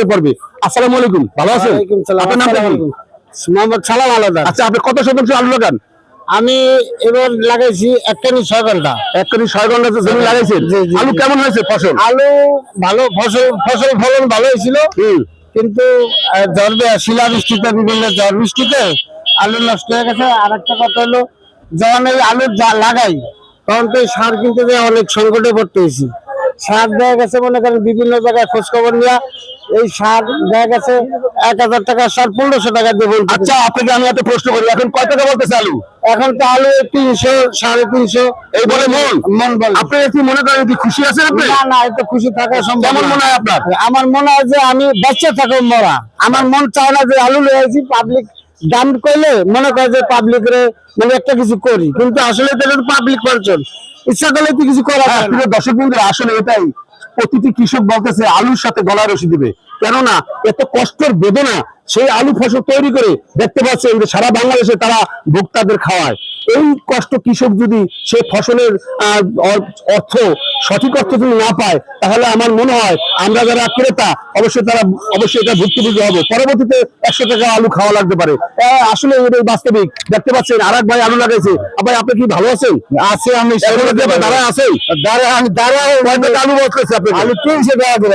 মধ্যে পড়বে। আসসালামু আলাইকুম, ভালো আছেন? আপনার নামটা কি? মোহাম্মদ সালাম আলাদা। আচ্ছা, আপনি কত শতাংশ আলু লাগান? আমি এবার লাগাইছি 1 কানি 6 ঘন্টা। 1 কানি 6 ঘন্টা জমি লাগাইছেন। আলু কেমন হয়েছে ফসল? আলু ভালো, ফসল ফলন ভালো হয়েছিল, কিন্তু শিলাবৃষ্টিতে, বিভিন্ন ঝড় বৃষ্টিতে আলু নষ্ট হয়ে গেছে। আর একটা কথা হলো, যখন এই আলু লাগাই তখন তো সার কিনতে যেয়ে অনেক সংকটে পড়তে হয়েছি। সার দেয়া গেছে, মনে করেন বিভিন্ন জায়গায় খোঁজ খবর নেওয়া, এই সার দেয়া গেছে 1000 টাকার সার 1500 টাকা দিয়ে বলতে। আচ্ছা, আপনাকে আমি একটা প্রশ্ন করি, এখন কয় টাকা বলতেছে আলু? এখন তো আলু 300, 350 এই বলে মন বলে। আপনি কি মনে করেন কি খুশি আছেন আপনি? না না, এত খুশি থাকা সম্ভব কেমন না। মনে হয় আপনার? আমার মনে হয় যে আমি বাচ্চা থাকো মরা। আমার মন চায় না যে আলু লয়েছি পাবলিক দাম কইলে মনে করে যে পাবলিক রে মানে একটা কিছু করি, কিন্তু আসলে তো পাবলিক পারছেন, ইচ্ছা করলে তো কিছু করা যায় না। দর্শক বন্ধুরা, আসলে এটাই প্রতিটি কৃষক বলতেছে আলুর সাথে গলায় রশি দিবে, কেননা এত কষ্টের বেদনা সেই আলু ফসল তৈরি করে দেখতে পাচ্ছেন যে সারা বাংলাদেশে তারা ভোক্তাদের খাওয়ায়। এই কষ্ট কৃষক যদি সে ফসলের অর্থ, সঠিক অর্থ যদি না পায়, তাহলে আমার মনে হয় আমরা যারা ক্রেতা অবশ্যই এটা ভুক্তভোগী হবে। পরবর্তীতে 100 টাকা আলু খাওয়া লাগতে পারে। আসলে এটাই বাস্তবিক। দেখতে পাচ্ছেন আরেক ভাই আলু লাগাইছে। ভাই, আপনি কি ভালো আছেন? আছে, আমি দাঁড়ায় আছেন, দাঁড়া আলু বলতেছে, আপনি আলু 300 টাকা করে।